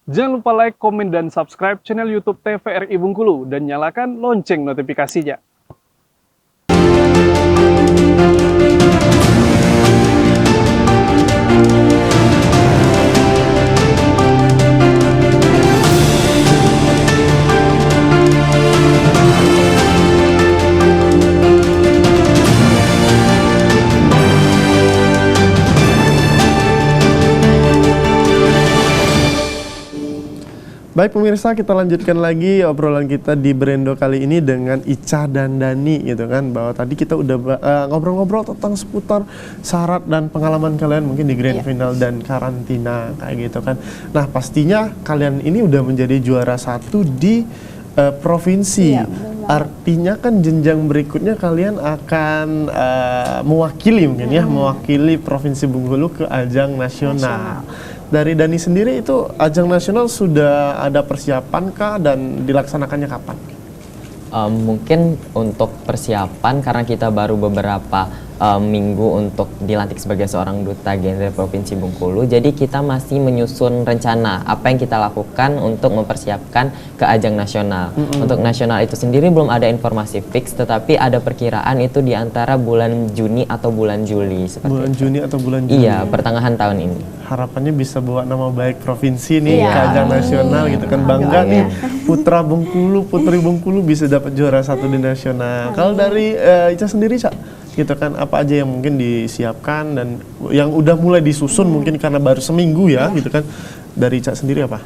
Jangan lupa like, komen, dan subscribe channel YouTube TVRI Bengkulu dan nyalakan lonceng notifikasinya. Baik pemirsa, kita lanjutkan lagi obrolan kita di Brendo kali ini dengan Ica dan Dani gitu kan. Bahwa tadi kita udah ngobrol-ngobrol tentang seputar syarat dan pengalaman kalian mungkin di Grand Final dan karantina kayak gitu kan. Nah pastinya kalian ini udah menjadi juara 1 di provinsi. Artinya kan jenjang berikutnya kalian akan mewakili mungkin mewakili Provinsi Bengkulu ke ajang nasional. Dari Dani sendiri itu ajang nasional sudah ada persiapan kah dan dilaksanakannya kapan? Mungkin untuk persiapan karena kita baru beberapa minggu untuk dilantik sebagai seorang duta genre Provinsi Bengkulu, jadi kita masih menyusun rencana apa yang kita lakukan untuk mempersiapkan ke ajang nasional. Untuk nasional itu sendiri belum ada informasi fix, tetapi ada perkiraan itu di antara bulan Juni atau bulan Juli. Bulan Juni atau bulan Juli? Iya, pertengahan tahun ini. Harapannya bisa bawa nama baik provinsi nih ke ajang nasional gitu kan, bangga nih putra Bengkulu, putri Bengkulu bisa dapat juara 1 di nasional. Kalau dari Ica sendiri, Cak, gitu kan, apa aja yang mungkin disiapkan dan yang udah mulai disusun mungkin karena baru seminggu ya gitu kan, dari Ica sendiri apa?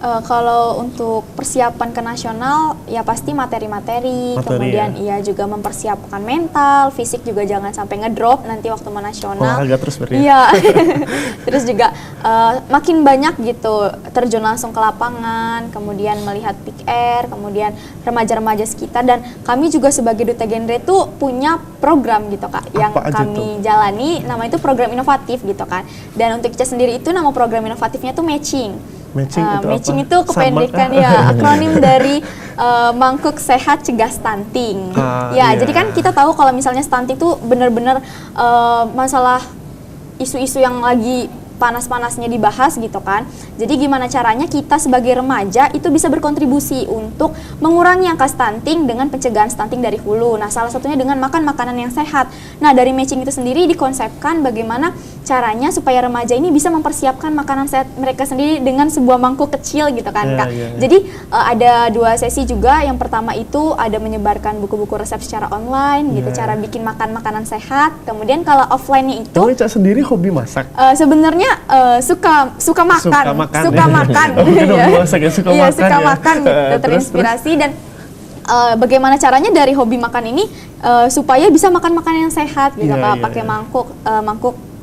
Kalau untuk persiapan ke nasional ya pasti materi-materi, kemudian iya juga mempersiapkan mental, fisik juga jangan sampai ngedrop nanti waktu mau nasional. Olahraga terus berarti. Iya. Terus juga makin banyak gitu terjun langsung ke lapangan, kemudian melihat peak air, kemudian remaja-remaja sekitar, dan kami juga sebagai duta genre tuh punya program gitu Kak yang kami jalani, nama itu program inovatif gitu kan. Dan untuk Ica sendiri itu nama program inovatifnya tuh matching. Matching itu kependekan ya, akronim dari Mangkuk Sehat Cegah Stunting. Jadi kan kita tahu kalau misalnya stunting itu benar-benar masalah isu-isu yang lagi panas-panasnya dibahas gitu kan. Jadi gimana caranya kita sebagai remaja itu bisa berkontribusi untuk mengurangi angka stunting dengan pencegahan stunting dari hulu. Nah, salah satunya dengan makan makanan yang sehat. Nah, dari matching itu sendiri dikonsepkan bagaimana caranya supaya remaja ini bisa mempersiapkan makanan sehat mereka sendiri dengan sebuah mangkuk kecil gitu kan Kak. Jadi ada 2 sesi juga. Yang pertama itu ada menyebarkan buku-buku resep secara online gitu, cara bikin makan makanan sehat. Kemudian kalau offline-nya itu Ica sendiri hobi masak? Sebenarnya suka makan. Suka makan gitu, terinspirasi dan bagaimana caranya dari hobi makan ini supaya bisa makan makanan yang sehat gitu Kak, pakai mangkuk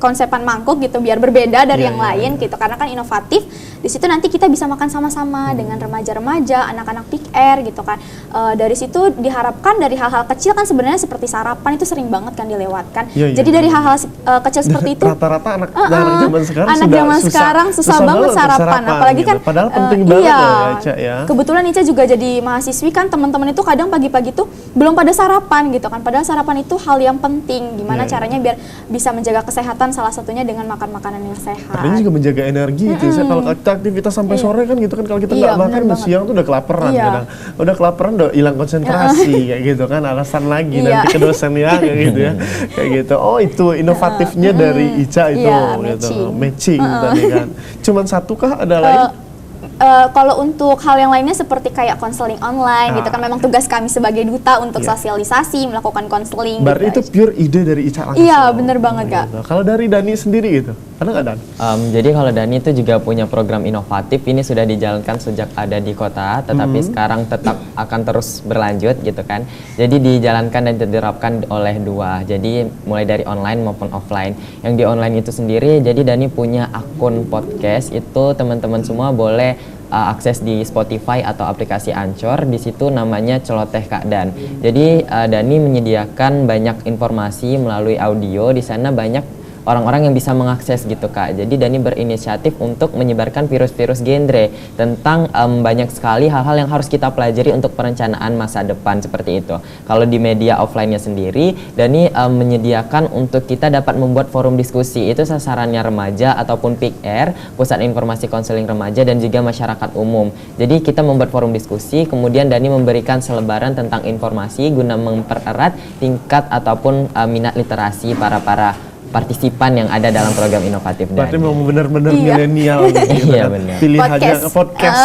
konsepan mangkuk gitu biar berbeda dari yang lain gitu, karena kan inovatif. Di situ nanti kita bisa makan sama-sama dengan remaja-remaja, anak-anak peak air gitu kan. Dari situ diharapkan dari hal-hal kecil kan sebenarnya seperti sarapan itu sering banget kan dilewatkan. Jadi dari hal-hal kecil seperti itu rata-rata anak zaman sekarang susah banget sarapan. Apalagi gitu. kan padahal penting banget ya Ica ya. Kebetulan Ica juga jadi mahasiswi kan, teman-teman itu kadang pagi-pagi tuh belum pada sarapan gitu kan. Padahal sarapan itu hal yang penting. Gimana caranya biar bisa menjaga kesehatan, salah satunya dengan makan makanan yang sehat. Ini juga menjaga energi gitu. Kalau aktivitas sampai sore kan gitu kan, kalau kita nggak makan udah siang tuh udah kelaparan kadang. Udah kelaparan udah hilang konsentrasi kayak gitu kan, alasan lagi nanti ke dosen ya kayak gitu ya. Kayak gitu. Oh, itu inovatifnya dari Ica itu gitu. Matching tadi kan. Cuman satu kah ada lain? Kalau untuk hal yang lainnya seperti kayak konseling online gitu kan, memang tugas kami sebagai duta untuk sosialisasi, melakukan konseling. Berarti gitu. itu pure ide dari Ica langsung? Iya, bener banget Kak. Kalau dari Dani sendiri gitu, ada nggak Dan? Jadi kalau Dani itu juga punya program inovatif, ini sudah dijalankan sejak ada di kota, tetapi sekarang tetap akan terus berlanjut gitu kan. Jadi dijalankan dan diterapkan oleh 2, jadi mulai dari online maupun offline. Yang di online itu sendiri, jadi Dani punya akun podcast, itu teman-teman semua boleh akses di Spotify atau aplikasi Anchor. Di situ namanya Celoteh Kak Dan. Jadi Dani menyediakan banyak informasi melalui audio. Di sana banyak orang-orang yang bisa mengakses gitu Kak. Jadi Dani berinisiatif untuk menyebarkan virus-virus genre tentang banyak sekali hal-hal yang harus kita pelajari untuk perencanaan masa depan seperti itu. Kalau di media offline-nya sendiri, Dani menyediakan untuk kita dapat membuat forum diskusi. Itu sasarannya remaja ataupun PIKR, Pusat Informasi Konseling Remaja, dan juga masyarakat umum. Jadi kita membuat forum diskusi, kemudian Dani memberikan selebaran tentang informasi guna mempererat tingkat ataupun minat literasi para partisipan yang ada dalam program inovatif Berarti Dani. mau benar-benar Iya. milenial gitu Iya, kan. benar. Pilih Podcast. aja podcast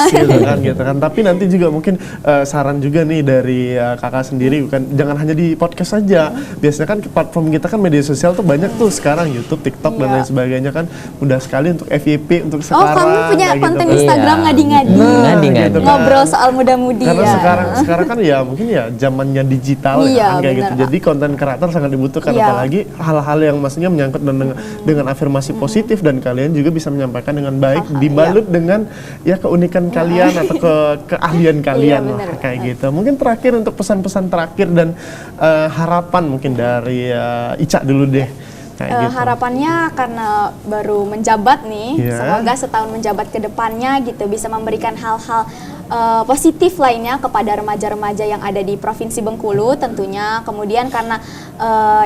gitu kan. Tapi nanti juga mungkin saran juga nih dari kakak sendiri, bukan jangan hanya di podcast saja. Biasanya kan platform kita kan media sosial tuh banyak tuh sekarang, YouTube, TikTok dan Iya. lain sebagainya kan mudah sekali untuk FYP untuk Oh, sekarang. kamu punya kayak konten gitu kan. Instagram Iya. ngadi-ngadi. Ngadi-ngadi. gitu kan. Ngobrol soal muda-mudi Karena ya. sekarang kan ya mungkin ya zamannya digital Iya, ya kan kayak gitu. benar. Jadi konten kreator sangat dibutuhkan, Iya. apalagi hal-hal yang maksudnya menyangkut dengan afirmasi positif, dan kalian juga bisa menyampaikan dengan baik, Hal-hal, dibalut dengan ya keunikan kalian atau keahlian kalian Iya, lah, benar. kayak gitu. Mungkin terakhir untuk pesan-pesan terakhir dan harapan mungkin dari Ica dulu deh. Kayak gitu. Harapannya karena baru menjabat nih, Iya. semoga setahun menjabat ke depannya gitu bisa memberikan hal-hal positif lainnya kepada remaja-remaja yang ada di Provinsi Bengkulu tentunya. Kemudian karena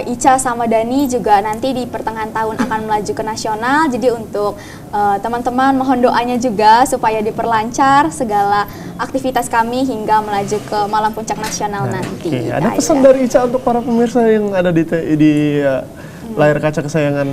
Ica sama Dani juga nanti di pertengahan tahun akan melaju ke nasional, jadi untuk teman-teman mohon doanya juga supaya diperlancar segala aktivitas kami hingga melaju ke Malam Puncak Nasional nanti. Oke, Itu ada aja. pesan dari Ica untuk para pemirsa yang ada di layar kaca kesayangan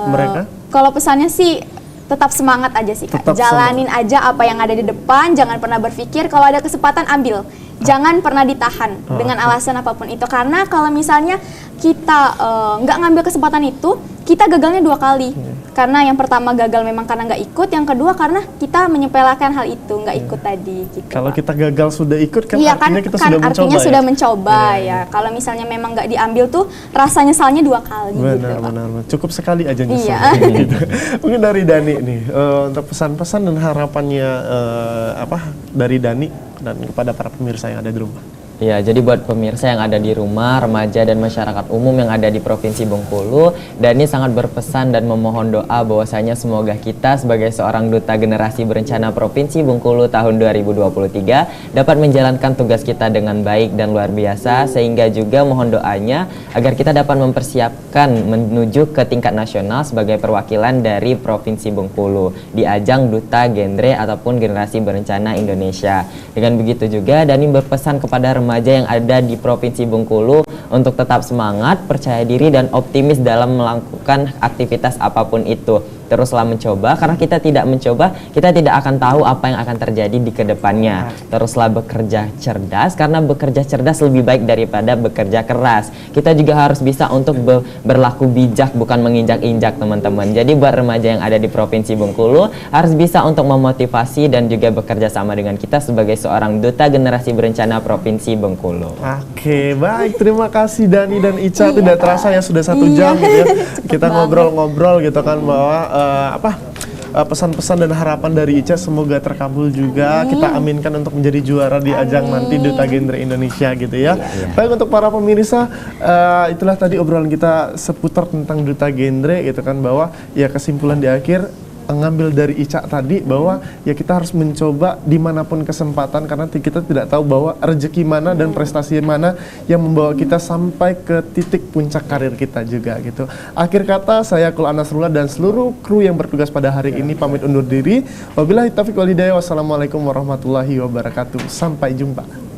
mereka? Kalau pesannya sih tetap semangat aja sih Kak. Tetap Jalanin aja apa yang ada di depan, jangan pernah berpikir kalau ada kesempatan ambil. Jangan pernah ditahan dengan alasan apapun itu, karena kalau misalnya kita nggak ngambil kesempatan itu, kita gagalnya 2 kali. Karena yang pertama gagal memang karena nggak ikut, yang kedua karena kita menyepelekan hal itu, nggak ikut tadi gitu. Kalau Pak. kita gagal sudah ikut kan Iya artinya kan, kita kan sudah mencoba. artinya ya? sudah mencoba Iya, ya. Kalau misalnya memang nggak diambil tuh rasa nyesalnya 2 kali gitu. Benar, Pak. benar. Cukup sekali aja nyesel. Iya. Gitu. Mungkin dari Dani nih, untuk pesan-pesan dan harapannya dari Dani dan kepada para pemirsa yang ada di rumah. Ya, jadi buat pemirsa yang ada di rumah, remaja dan masyarakat umum yang ada di Provinsi Bengkulu, Dani sangat berpesan dan memohon doa bahwasanya semoga kita sebagai seorang duta generasi berencana Provinsi Bengkulu tahun 2023 dapat menjalankan tugas kita dengan baik dan luar biasa, sehingga juga mohon doanya agar kita dapat mempersiapkan menuju ke tingkat nasional sebagai perwakilan dari Provinsi Bengkulu di ajang Duta Genre ataupun Generasi Berencana Indonesia. Dengan begitu juga Dani berpesan kepada remaja yang ada di Provinsi Bengkulu untuk tetap semangat, percaya diri dan optimis dalam melakukan aktivitas apapun itu. Teruslah mencoba, karena kita tidak mencoba, kita tidak akan tahu apa yang akan terjadi di kedepannya. Teruslah bekerja cerdas, karena bekerja cerdas lebih baik daripada bekerja keras. Kita juga harus bisa untuk berlaku bijak, bukan menginjak-injak teman-teman. Jadi buat remaja yang ada di Provinsi Bengkulu, harus bisa untuk memotivasi dan juga bekerja sama dengan kita sebagai seorang duta generasi berencana Provinsi Bengkulu. Oke, baik. Terima kasih Dani dan Ica. Tidak terasa ya sudah 1 jam gitu ya. Kita banget. ngobrol-ngobrol gitu kan, bahwa pesan-pesan dan harapan dari Ica semoga terkabul juga. Kita aminkan untuk menjadi juara di ajang nanti Duta Genre Indonesia gitu ya. Baik, untuk para pemirsa, itulah tadi obrolan kita seputar tentang Duta Genre gitu kan, bahwa ya kesimpulan di akhir ngambil dari Ica tadi bahwa ya kita harus mencoba dimanapun kesempatan, karena kita tidak tahu bahwa rezeki mana dan prestasi mana yang membawa kita sampai ke titik puncak karir kita juga gitu. Akhir kata, saya Kul Anasrullah dan seluruh kru yang bertugas pada hari ini pamit undur diri. Wabillahi taufiq wal hidayah. Wassalamualaikum warahmatullahi wabarakatuh. Sampai jumpa.